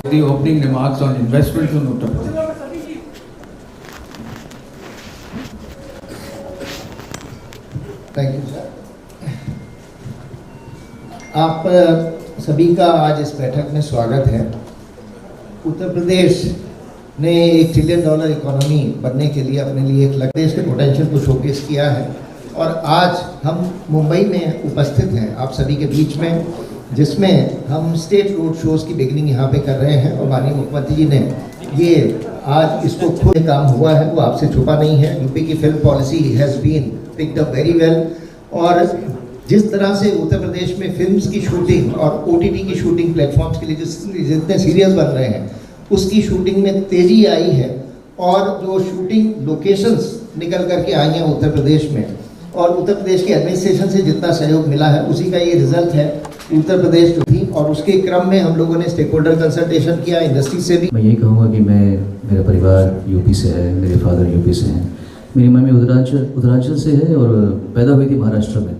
The opening remarks on investments in Uttar Pradesh. Thank you sir. आप सभी का आज इस बैठक में स्वागत है। उत्तर प्रदेश ने $1 ट्रिलियन इकोनॉमी बनने के लिए अपने लिए एक लक्ष्य, देश के पोटेंशियल को शोकेस किया है और आज हम मुंबई में उपस्थित हैं आप सभी के बीच में, जिसमें हम स्टेट रोड शोज़ की बिगिनिंग यहाँ पे कर रहे हैं और माननीय मुख्यमंत्री जी ने ये आज इसको खुद काम हुआ है, वो आपसे छुपा नहीं है। यूपी की film policy has been picked up very well और जिस तरह से उत्तर प्रदेश में फिल्म्स की शूटिंग और OTT की शूटिंग प्लेटफॉर्म्स के लिए जितने सीरियल्स बन रहे हैं उसकी शूटिंग में तेज़ी आई है और जो शूटिंग लोकेशंस निकल करके आई हैं उत्तर प्रदेश में और उत्तर प्रदेश के एडमिनिस्ट्रेशन से जितना सहयोग मिला है उसी का ये रिजल्ट है। उत्तर प्रदेश जो थी और उसके क्रम में हम लोगों ने स्टेक होल्डर कंसल्टेशन किया, इंडस्ट्री से भी। मैं यही कहूँगा कि मेरा परिवार यूपी से है, मेरे फादर यूपी से हैं, मेरी मम्मी उत्तरांचल से है और पैदा हुई थी महाराष्ट्र में,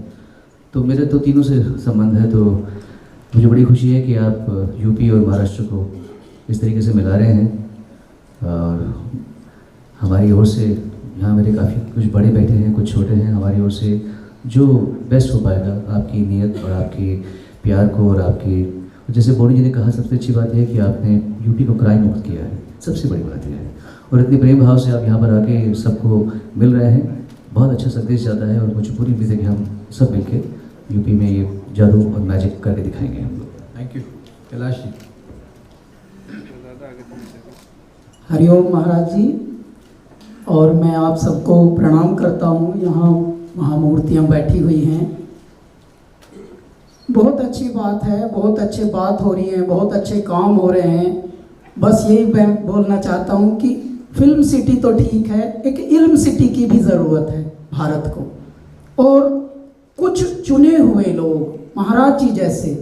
तो मेरे तो तीनों से संबंध है। तो मुझे बड़ी खुशी है कि आप यूपी और महाराष्ट्र को इस तरीके से मिला रहे हैं और हमारी ओर से यहाँ मेरे काफ़ी कुछ बड़े बैठे हैं, कुछ छोटे हैं, हमारी ओर से जो बेस्ट हो पाएगा आपकी नीयत और आपकी प्यार को और आपकी, जैसे बोनी जी ने कहा, सबसे अच्छी बात यह है कि आपने यूपी को क्राइम मुक्त किया है, सबसे बड़ी बात यह है। और इतने प्रेम भाव से आप यहाँ पर आके सबको मिल रहे हैं, बहुत अच्छा संदेश जाता है और मुझे पूरी उम्मीद है कि हम सब मिलके यूपी में ये जादू और मैजिक करके दिखाएंगे हम लोग। Thank you. कैलाश जी। हरिओम महाराज जी, और मैं आप सबको प्रणाम करता हूँ। यहाँ महामूर्तियाँ बैठी हुई हैं, बहुत अच्छी बात है, बहुत अच्छी बात हो रही है, बहुत अच्छे काम हो रहे हैं। बस यही मैं बोलना चाहता हूँ कि फिल्म सिटी तो ठीक है, एक इल्म सिटी की भी ज़रूरत है भारत को। और कुछ चुने हुए लोग, महाराज जी जैसे,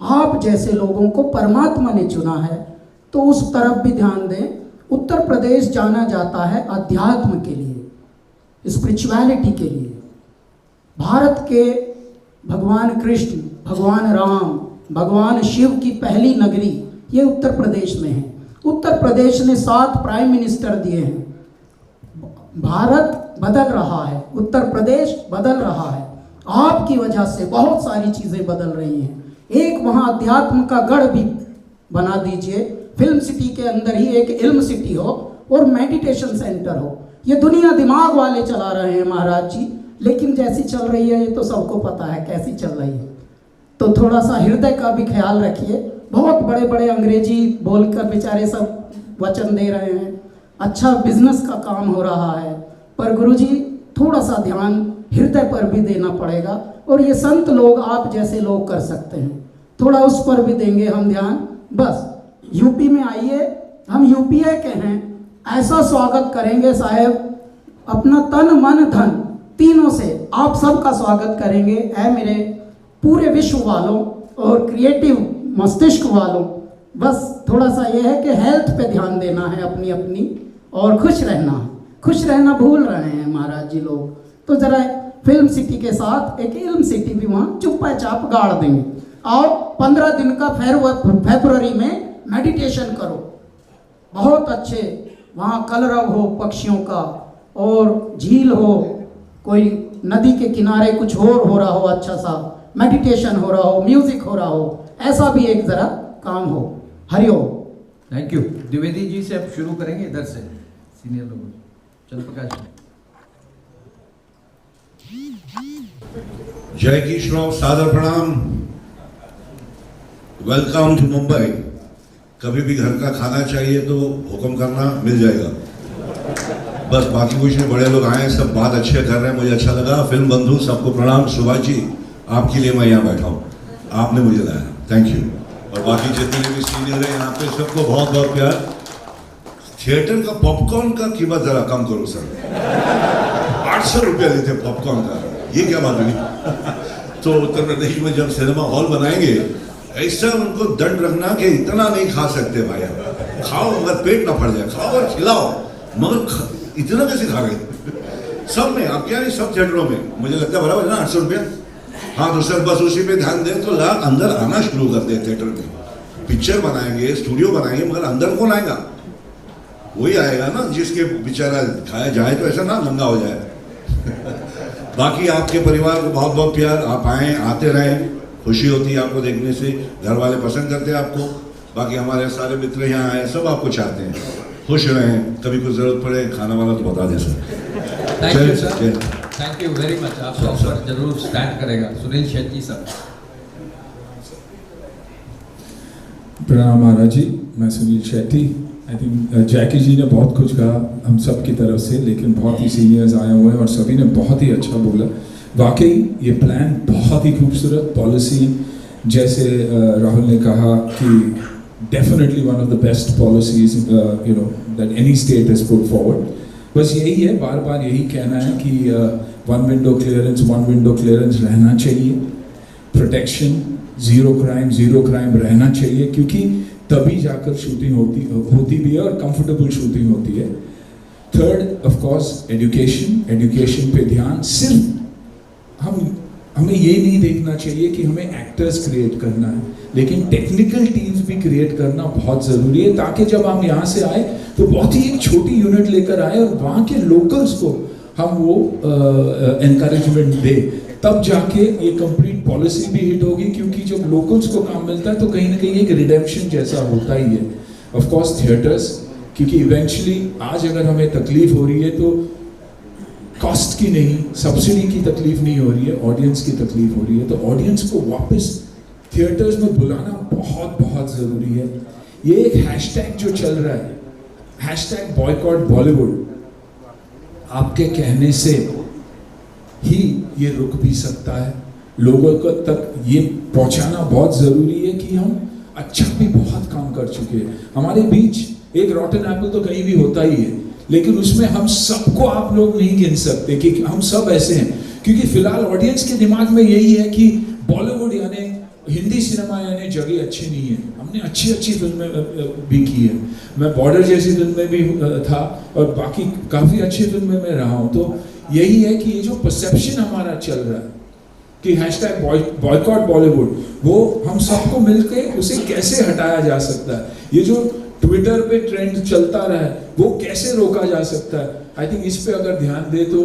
आप जैसे लोगों को परमात्मा ने चुना है, तो उस तरफ भी ध्यान दें। उत्तर प्रदेश जाना जाता है अध्यात्म के लिए, स्पिरिचुअलिटी के लिए। भारत के भगवान कृष्ण, भगवान राम, भगवान शिव की पहली नगरी ये उत्तर प्रदेश में है। उत्तर प्रदेश ने 7 प्राइम मिनिस्टर दिए हैं। भारत बदल रहा है, उत्तर प्रदेश बदल रहा है। आपकी वजह से बहुत सारी चीज़ें बदल रही हैं। एक वहाँ अध्यात्म का गढ़ भी बना दीजिए, फिल्म सिटी के अंदर ही एक इल्म सिटी हो और मेडिटेशन सेंटर हो। ये दुनिया दिमाग वाले चला रहे हैं महाराज जी, लेकिन जैसी चल रही है ये तो सबको पता है कैसी चल रही है। तो थोड़ा सा हृदय का भी ख्याल रखिए। बहुत बड़े बड़े अंग्रेजी बोलकर बेचारे सब वचन दे रहे हैं, अच्छा बिजनेस का काम हो रहा है, पर गुरुजी थोड़ा सा ध्यान हृदय पर भी देना पड़ेगा। और ये संत लोग, आप जैसे लोग कर सकते हैं, थोड़ा उस पर भी देंगे हम ध्यान। बस यूपी में आइए, हम यूपीए के हैं, ऐसा स्वागत करेंगे साहेब, अपना तन मन धन तीनों से आप सबका स्वागत करेंगे। ऐ मेरे पूरे विश्व वालों और क्रिएटिव मस्तिष्क वालों, बस थोड़ा सा ये है कि हेल्थ पे ध्यान देना है अपनी अपनी, और खुश रहना भूल रहे हैं महाराज जी लोग। तो ज़रा फिल्म सिटी के साथ एक इल्म सिटी भी वहाँ चुप्पा चाप गाड़ देंगे। और 15 दिन का फरवरी में मेडिटेशन करो, बहुत अच्छे वहाँ कलरव हो पक्षियों का, और झील हो, कोई नदी के किनारे कुछ और हो रहा हो, अच्छा सा मेडिटेशन हो रहा हो, म्यूजिक हो रहा हो, ऐसा भी एक ज़रा काम हो। हरिओम। Thank you. द्विवेदी जी से अब शुरू करेंगे, इधर से सीनियर लोग। चल प्रकाश। जय किशोर, सादर प्रणाम, वेलकम टू मुंबई। कभी भी घर का खाना चाहिए तो हुक्म करना, मिल जाएगा। बस बाकी कुछ नहीं, बड़े लोग आए हैं, सब बात अच्छे कर रहे हैं, मुझे अच्छा लगा। फिल्म बंधु सबको प्रणाम। सुभाष जी, आपके लिए मैं यहाँ बैठा हूँ, आपने मुझे लाया, थैंक यू। और बाकी जितने भी सीनियर हैं यहाँ पे सबको बहुत बहुत प्यार। थिएटर का पॉपकॉर्न का कीमत जरा कम करो सर, 800 रुपया लेते पॉपकॉर्न का, ये क्या बात हुई? तो उत्तर प्रदेश में जब सिनेमा हॉल बनाएंगे ऐसा उनको दंड रखना कि इतना नहीं खा सकते भाई, खाओ मगर पेट ना फट जाए, खाओ और खिलाओ, मगर इतना कैसे खा गए? सब में, आप क्या नहीं, सब थिएटरों में मुझे लगता है बराबर है ना, 800 रुपया। हाँ तो सर बस उसी पे ध्यान दें तो लाख अंदर आना शुरू कर दे थिएटर में। पिक्चर बनाएंगे, स्टूडियो बनाएंगे, मगर अंदर कौन आएगा? वही आएगा ना जिसके बेचारा खाया जाए तो ऐसा ना नंगा हो जाए। बाकी आपके परिवार को बहुत बहुत प्यार, आप आए, आते रहें, खुशी होती है आपको देखने से, घर वाले पसंद करते हैं आपको, बाकी हमारे सारे मित्र यहाँ आए, सब आपको चाहते हैं, खुश रहें, कभी कुछ जरूरत पड़े खाना वाला तो बता दें sir. Thank you sir, thank you very much. आपका ऑफर जरूर स्टैंड करेगा। सुनील शेट्टी सर। प्रणाम महाराज जी, मैं सुनील शेट्टी। आई थिंक जैकी जी ने बहुत कुछ कहा हम सब की तरफ से, लेकिन बहुत ही सीनियर्स आए हुए हैं और सभी ने बहुत ही अच्छा बोला। वाकई ये प्लान बहुत ही खूबसूरत, पॉलिसी जैसे राहुल ने कहा कि definitely one of the best policies you know that any state has put forward. बस यही है, बार बार यही कहना है कि वन विंडो क्लियरेंस रहना चाहिए, प्रोटेक्शन, जीरो क्राइम रहना चाहिए, क्योंकि तभी जाकर शूटिंग होती भी है और कंफर्टेबल शूटिंग होती है। थर्ड ऑफ कोर्स एजुकेशन पे ध्यान। सिर्फ हमें ये नहीं देखना चाहिए कि हमें एक्टर्स क्रिएट करना है, लेकिन टेक्निकल टीम्स भी क्रिएट करना बहुत ज़रूरी है, ताकि जब हम यहाँ से आए तो बहुत ही एक छोटी यूनिट लेकर आए और वहाँ के लोकल्स को हम वो एनकरेजमेंट दे, तब जाके ये कंप्लीट पॉलिसी भी हिट होगी। क्योंकि जब लोकल्स को काम मिलता है तो कहीं ना कहीं एक रिडेम्पशन जैसा होता ही है। ऑफ कोर्स थिएटर्स, क्योंकि इवेंचुअली आज अगर हमें तकलीफ हो रही है तो कॉस्ट की नहीं, सब्सिडी की तकलीफ नहीं हो रही है, ऑडियंस की तकलीफ हो रही है। तो ऑडियंस को वापस थिएटर्स में बुलाना बहुत बहुत ज़रूरी है। ये एक हैशटैग जो चल रहा है, हैशटैग बॉयकॉट बॉलीवुड, आपके कहने से ही ये रुक भी सकता है। लोगों को तक ये पहुंचाना बहुत ज़रूरी है कि हम अच्छा भी बहुत काम कर चुके हैं। हमारे बीच एक रॉटन एप्पल तो कहीं भी होता ही है, लेकिन उसमें हम सबको आप लोग नहीं गिन सकते कि हम सब ऐसे हैं, क्योंकि फिलहाल ऑडियंस के दिमाग में यही है कि बॉलीवुड यानी हिंदी सिनेमा यानी जगह अच्छी नहीं है। हमने अच्छी फिल्में भी की है, मैं बॉर्डर जैसी फिल्म में भी था और बाकी काफ़ी अच्छी फिल्में में रहा हूँ। तो यही है कि ये जो परसेप्शन हमारा चल रहा है कि हैशटैग बॉयकॉट बॉलीवुड, वो हम सबको मिलके उसे कैसे हटाया जा सकता है। ये जो ट्विटर पे ट्रेंड चलता रहा है वो कैसे रोका जा सकता है। आई थिंक इस पे अगर ध्यान दे तो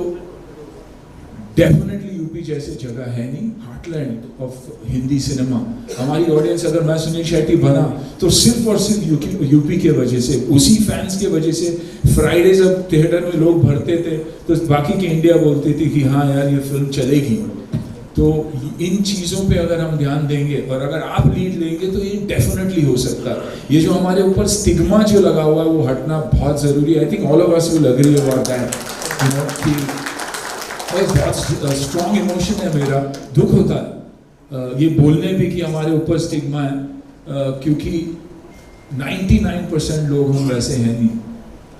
डेफिनेटली यूपी जैसे जगह है नहीं, हार्टलैंड ऑफ हिंदी सिनेमा। हमारी ऑडियंस, अगर मैं सुनील शेट्टी बना तो सिर्फ और सिर्फ यूपी के वजह से, उसी फैंस के वजह से। फ्राइडे जब थिएटर में लोग भरते थे तो बाकी की इंडिया बोलती थी कि हाँ यार ये फिल्म चलेगी। तो इन चीज़ों पे अगर हम ध्यान देंगे और अगर आप लीड लेंगे तो ये डेफिनेटली हो सकता है। ये जो हमारे ऊपर स्टिग्मा जो लगा हुआ है वो हटना बहुत ज़रूरी है। I think all of us will agree about that, you know, कि बहुत स्ट्रॉन्ग इमोशन है मेरा, दुख होता है ये बोलने भी कि हमारे ऊपर स्टिग्मा है, क्योंकि 99% लोग हम वैसे हैं नहीं।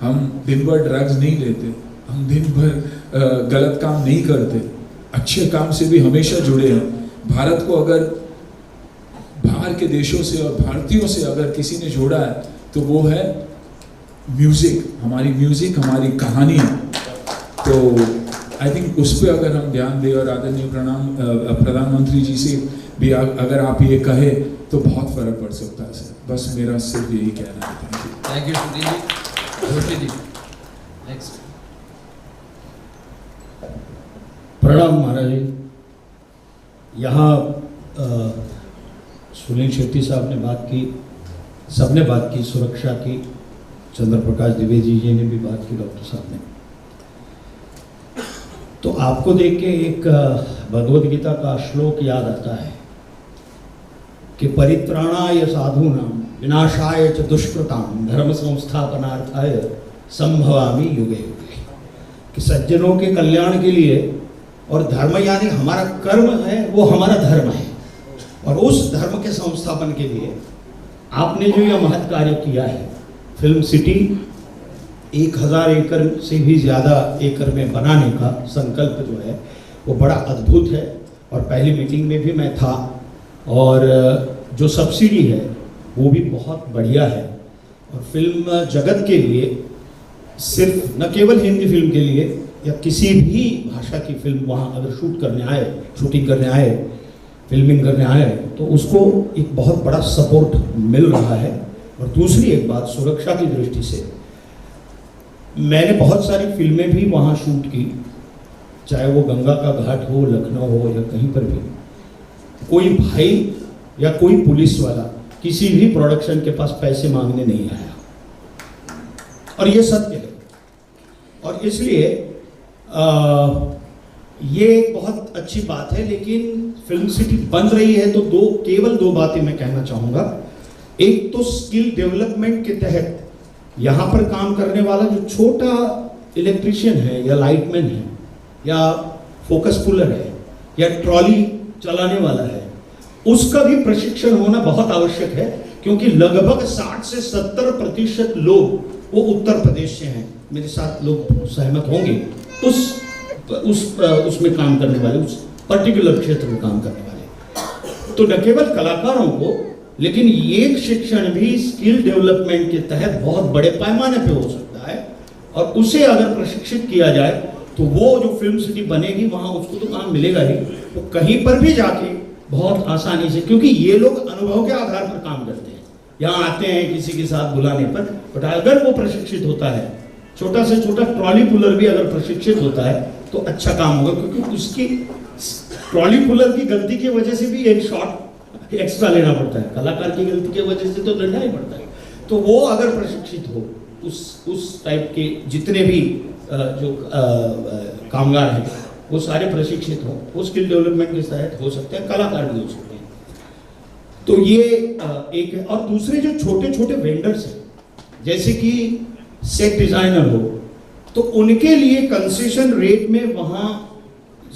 हम दिन भर ड्रग्स नहीं लेते, हम दिन भर गलत काम नहीं करते, अच्छे काम से भी हमेशा जुड़े हैं। भारत को अगर बाहर के देशों से और भारतीयों से अगर किसी ने जोड़ा है तो वो है म्यूज़िक, हमारी कहानी। तो आई थिंक उस पर अगर हम ध्यान दें और आदरणीय प्रधानमंत्री जी से भी अगर आप ये कहे तो बहुत फर्क पड़ सकता है सर। बस मेरा सिर्फ यही कहना है। Thank you Sunil ji. Joshi ji next. प्रणाम महाराज जी। यहाँ सुनील शेट्टी साहब ने बात की, सबने बात की, सुरक्षा की, चंद्र प्रकाश द्विवेदी जी ने भी बात की, डॉक्टर साहब ने। तो आपको देख के एक भगवद गीता का श्लोक याद आता है कि परित्राणाय साधूनां विनाशाय च दुष्कृतां धर्म संस्थापनार्थाय संभवामि युगे युगे। कि सज्जनों के कल्याण के लिए, और धर्म यानी हमारा कर्म है, वो हमारा धर्म है, और उस धर्म के संस्थापन के लिए आपने जो यह महत् कार्य किया है, फिल्म सिटी 1000 एकड़ से भी ज़्यादा एकड़ में बनाने का संकल्प जो है वो बड़ा अद्भुत है। और पहली मीटिंग में भी मैं था, और जो सब्सिडी है वो भी बहुत बढ़िया है। और फिल्म जगत के लिए, सिर्फ न केवल हिंदी फिल्म के लिए या किसी भी भाषा की फिल्म वहाँ अगर शूटिंग करने आए फिल्मिंग करने आए हैं, तो उसको एक बहुत बड़ा सपोर्ट मिल रहा है। और दूसरी एक बात, सुरक्षा की दृष्टि से मैंने बहुत सारी फिल्में भी वहाँ शूट की, चाहे वो गंगा का घाट हो, लखनऊ हो या कहीं पर भी। कोई भाई या कोई पुलिस वाला किसी भी प्रोडक्शन के पास पैसे मांगने नहीं आया, और ये सत्य है। और इसलिए ये एक बहुत अच्छी बात है। लेकिन फिल्म सिटी बन रही है तो केवल दो बातें मैं कहना चाहूँगा। एक तो स्किल डेवलपमेंट के तहत यहाँ पर काम करने वाला जो छोटा इलेक्ट्रिशियन है या लाइटमैन है या फोकस पुलर है या ट्रॉली चलाने वाला है, उसका भी प्रशिक्षण होना बहुत आवश्यक है, क्योंकि लगभग 60 से 70% लोग वो उत्तर प्रदेश से हैं। मेरे साथ लोग सहमत होंगे। उसमें काम करने वाले, उस पर्टिकुलर क्षेत्र में काम करने वाले, तो न केवल कलाकारों को, लेकिन ये शिक्षण भी स्किल डेवलपमेंट के तहत बहुत बड़े पैमाने पे हो सकता है। और उसे अगर प्रशिक्षित किया जाए तो वो जो फिल्म सिटी बनेगी वहाँ उसको तो काम मिलेगा ही, तो कहीं पर भी जाके बहुत आसानी से, क्योंकि ये लोग अनुभव के आधार पर काम करते हैं, यहाँ आते हैं किसी के साथ बुलाने पर। बट अगर वो प्रशिक्षित होता है, छोटा से छोटा ट्रॉली पुलर भी अगर प्रशिक्षित होता है तो अच्छा काम होगा, क्योंकि उसकी ट्रॉली पुलर की गलती की वजह से भी एक शॉट एक्स्ट्रा लेना पड़ता है, कलाकार की गलती की वजह से तो लेना ही पड़ता है। तो वो अगर प्रशिक्षित हो, उस टाइप के जितने भी जो कामगार हैं वो सारे प्रशिक्षित हो, वो स्किल डेवलपमेंट के तहत हो सकते हैं, कलाकार भी हो सकते हैं। तो ये एक है। और दूसरे जो छोटे छोटे वेंडर्स हैं, जैसे कि सेट डिजाइनर हो, तो उनके लिए कंसेशन रेट में वहाँ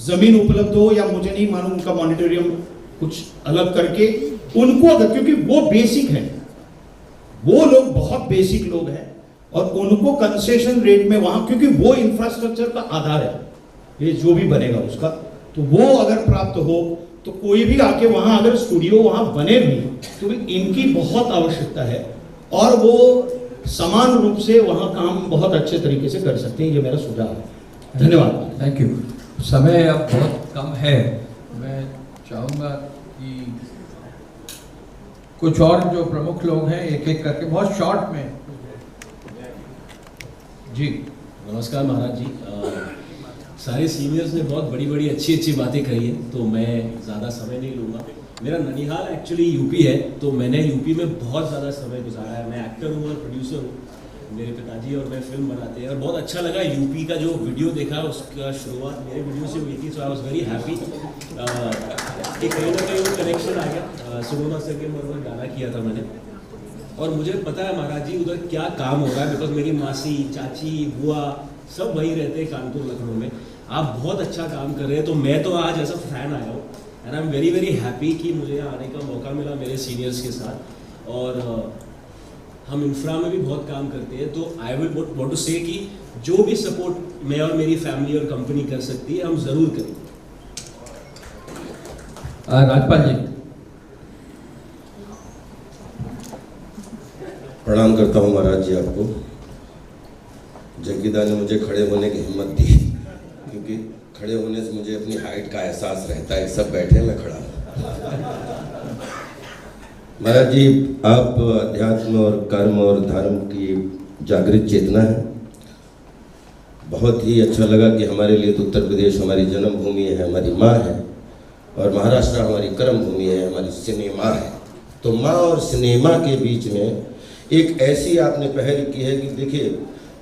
जमीन उपलब्ध हो, या मुझे नहीं मालूम उनका मॉनिटोरियम कुछ अलग करके उनको, अगर, क्योंकि वो बेसिक है, वो लोग बहुत बेसिक लोग हैं, और उनको कंसेशन रेट में वहाँ, क्योंकि वो इंफ्रास्ट्रक्चर का आधार है ये जो भी बनेगा उसका, तो वो अगर प्राप्त हो तो कोई भी आके वहाँ अगर स्टूडियो वहाँ बने भी तो इनकी बहुत आवश्यकता है, और वो समान रूप से वहाँ काम बहुत अच्छे तरीके से कर सकते हैं। ये मेरा सुझाव है। धन्यवाद। Thank you. समय अब बहुत कम है, मैं चाहूँगा कि कुछ और जो प्रमुख लोग हैं एक एक करके बहुत शॉर्ट में। जी नमस्कार महाराज जी। सारे सीनियर्स ने बहुत बड़ी बड़ी अच्छी अच्छी बातें कही हैं, तो मैं ज़्यादा समय नहीं लूँगा। मेरा ननिहाल एक्चुअली यूपी है, तो मैंने यूपी में बहुत ज़्यादा समय गुजारा है। मैं एक्टर हूँ और प्रोड्यूसर हूँ। मेरे पिताजी और मैं फिल्म बनाते हैं, और बहुत अच्छा लगा यूपी का जो वीडियो देखा, उसका शुरुआत मेरे वीडियो से हुई थी, सो आई वॉज वेरी हैप्पी कि कहीं ना कहीं वो कनेक्शन आ गया। सुगमा सर के मरवर गाना किया था मैंने, और मुझे पता है महाराज जी उधर क्या काम हो रहा है, बिकॉज मेरी मासी, चाची, बुआ सब वहीं रहते हैं कानपुर, लखनऊ में। आप बहुत अच्छा काम कर रहे हैं, तो मैं तो आज एज अ फैन आया हूँ, and I am very very happy कि मुझे यहाँ आने का मौका मिला मेरे सीनियर्स के साथ। और हम इंफ्रा में भी बहुत काम करते हैं, तो आई विल वांट टू से कि जो भी सपोर्ट मैं और मेरी फैमिली और कंपनी कर सकती है, हम ज़रूर करें। राजपाल जी। प्रणाम करता हूँ महाराज जी आपको। जग्गीदा ने मुझे खड़े होने की हिम्मत दी, क्योंकि खड़े होने से मुझे अपनी हाइट का एहसास रहता है। सब बैठे, मैं खड़ा हूँ। महाराज जी, आप अध्यात्म और कर्म और धर्म की जागृत चेतना है। बहुत ही अच्छा लगा कि हमारे लिए तो उत्तर प्रदेश हमारी जन्मभूमि है, हमारी माँ है, और महाराष्ट्र हमारी कर्म भूमि है, हमारी सिनेमा है। तो माँ और सिनेमा के बीच में एक ऐसी आपने पहल की है कि देखिए,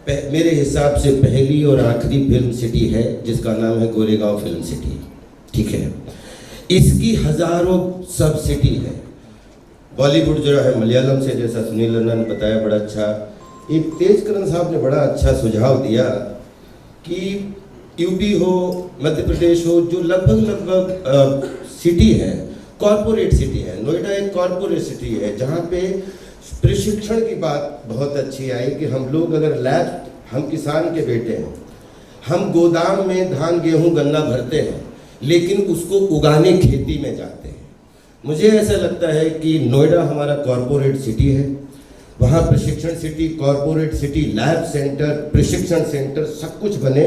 मेरे हिसाब से पहली और आखिरी फिल्म सिटी है जिसका नाम है गोरेगांव फिल्म सिटी। ठीक है, इसकी हजारों सब सिटी है। बॉलीवुड जो है मलयालम से, जैसा सुनील रन्ना ने बताया, बड़ा अच्छा। एक तेजकरण साहब ने बड़ा अच्छा सुझाव दिया कि यूपी हो, मध्य प्रदेश हो, जो लगभग सिटी है, कॉरपोरेट सिटी है। नोएडा एक कॉरपोरेट सिटी है जहाँ पे प्रशिक्षण की बात बहुत अच्छी आई कि हम लोग अगर लैब, हम किसान के बेटे हैं, हम गोदाम में धान गेहूं गन्ना भरते हैं, लेकिन उसको उगाने खेती में जाते हैं। मुझे ऐसा लगता है कि नोएडा हमारा कॉरपोरेट सिटी है, वहाँ प्रशिक्षण city, corporate city, lab centre, प्रशिक्षण सेंटर सब कुछ बने,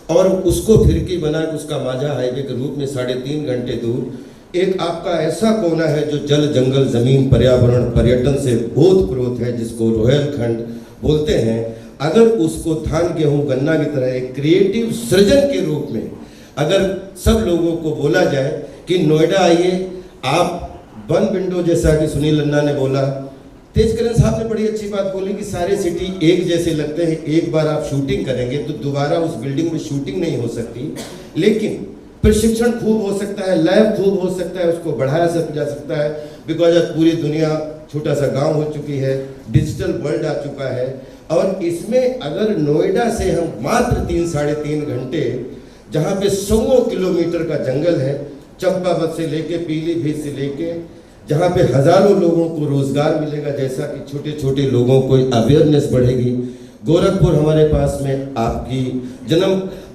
और उसको फिरकी बना के उसका माझा हाईवे के रूप में 3.5 घंटे दूर एक आपका ऐसा कोना है जो जल जंगल जमीन पर्यावरण पर्यटन से ओतप्रोत है, जिसको रोहेलखंड बोलते हैं। अगर उसको धान गेहूं गन्ना की तरह एक क्रिएटिव सृजन के रूप में अगर सब लोगों को बोला जाए कि नोएडा आइए आप, वन विंडो जैसा कि सुनील अन्ना ने बोला, तेजकरण साहब ने बड़ी अच्छी बात बोली कि सारे सिटी एक जैसे लगते हैं, एक बार आप शूटिंग करेंगे तो दोबारा उस बिल्डिंग में शूटिंग नहीं हो सकती, लेकिन प्रशिक्षण खूब हो सकता है, लैब खूब हो सकता है, उसको बढ़ाया जा सकता है। बिकॉज आज पूरी दुनिया छोटा सा गांव हो चुकी है, डिजिटल वर्ल्ड आ चुका है, और इसमें अगर नोएडा से हम मात्र 3-3.5 घंटे, जहाँ पे 100 किलोमीटर का जंगल है, चंपावत से लेके पीलीभीत से लेके, जहाँ पे हजारों लोगों को रोजगार मिलेगा, जैसा कि छोटे छोटे लोगों को अवेयरनेस बढ़ेगी। गोरखपुर हमारे पास में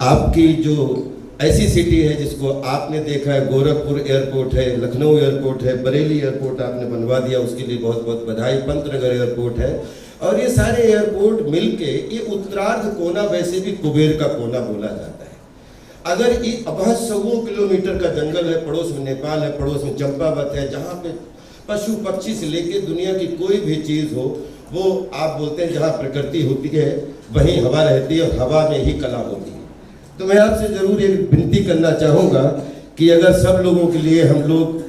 आपकी जो ऐसी सिटी है जिसको आपने देखा है, गोरखपुर एयरपोर्ट है, लखनऊ एयरपोर्ट है, बरेली एयरपोर्ट आपने बनवा दिया, उसके लिए बहुत बहुत बधाई। पंतनगर एयरपोर्ट है, और ये सारे एयरपोर्ट मिलके ये उत्तरार्ध कोना वैसे भी कुबेर का कोना बोला जाता है। अगर ये अब 100 किलोमीटर का जंगल है, पड़ोस में नेपाल है, पड़ोस में चंपावत है, जहाँ पे पशु पक्षी से लेके दुनिया की कोई भी चीज हो, वो आप बोलते हैं जहाँ प्रकृति होती है वहीं हवा रहती है, और हवा में ही कला होती है। तो मैं आपसे जरूर एक विनती करना चाहूँगा कि अगर सब लोगों के लिए हम लोग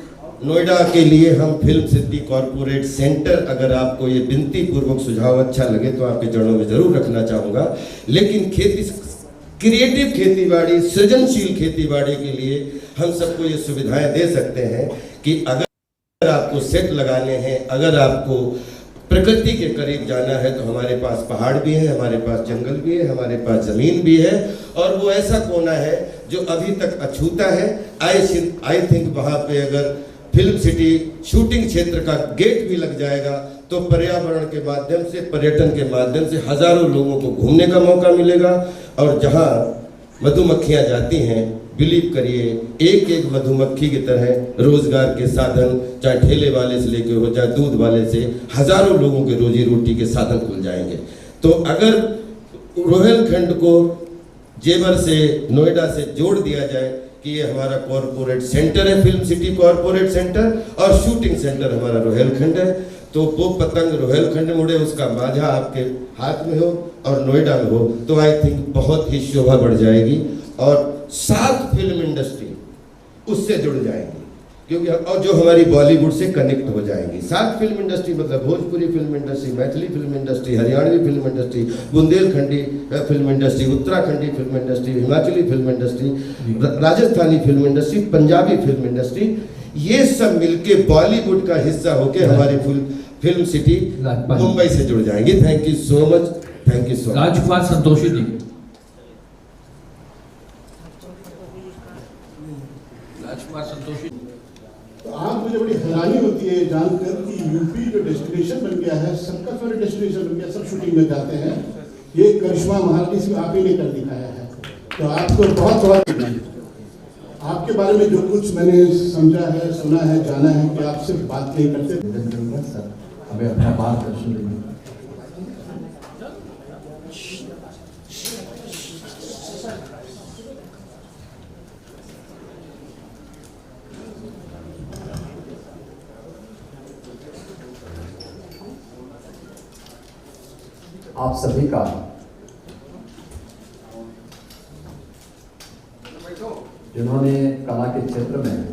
नोएडा के लिए हम फिल्म सिटी कॉरपोरेट सेंटर, अगर आपको ये विनती पूर्वक सुझाव अच्छा लगे तो आपके चरणों में जरूर रखना चाहूँगा। लेकिन क्रिएटिव खेतीबाड़ी, सृजनशील खेतीबाड़ी के लिए हम सबको ये सुविधाएं दे सकते हैं कि अगर आपको सेट लगाने हैं, अगर आपको प्रकृति के करीब जाना है, तो हमारे पास पहाड़ भी है, हमारे पास जंगल भी है, हमारे पास जमीन भी है, और वो ऐसा कोना है जो अभी तक अछूता है। आई थिंक वहाँ पे अगर फिल्म सिटी शूटिंग क्षेत्र का गेट भी लग जाएगा तो पर्यावरण के माध्यम से, पर्यटन के माध्यम से हजारों लोगों को घूमने का मौका मिलेगा। और जहाँ मधुमक्खियाँ जाती हैं, बिलीव करिए, एक एक मधुमक्खी की तरह रोजगार के साधन, चाहे ठेले वाले से लेके हो, चाहे दूध वाले से, हजारों लोगों के रोजी रोटी के साधन खुल जाएंगे। तो अगर रोहेलखंड को जेवर से, नोएडा से जोड़ दिया जाए कि ये हमारा कॉरपोरेट सेंटर है, फिल्म सिटी कॉरपोरेट सेंटर, और शूटिंग सेंटर हमारा रोहेलखंड है, तो वो पतंग रोहेलखंड में उड़े, उसका माझा आपके हाथ में हो और नोएडा में हो, तो आई थिंक बहुत ही शोभा बढ़ जाएगी, और 7 फिल्म इंडस्ट्री उससे जुड़ जाएंगी, क्योंकि और जो हमारी बॉलीवुड से कनेक्ट हो जाएंगी। 7 फिल्म इंडस्ट्री मतलब Bhojpuri film industry, Maithili film industry, Haryanvi film industry, Bundelkhandi film industry, Uttarakhandi film industry, Himachali film industry, Rajasthani film industry, Punjabi film industry, ये सब मिलके बॉलीवुड का हिस्सा होके हमारी फिल्म सिटी मुंबई से जुड़ जाएंगी। Thank you so much, thank you so much. Rajkumar Santoshi ji. Rajkumar Santoshi. तो आज मुझे बड़ी हैरानी होती है जानकर कि यूपी जो डेस्टिनेशन बन गया है, सबका फेवरेट डेस्टिनेशन बन गया, सब शूटिंग में जाते हैं। ये करिश्मा महारानी सिर्फ आप ही ने कर दिखाया है, तो आपको बहुत बहुत आपके बारे में जो कुछ मैंने समझा है, सुना है, जाना है कि आप सिर्फ बात नहीं करते। सर हमें अपना मार्गदर्शन देंगे। आप सभी का जिन्होंने कला के क्षेत्र में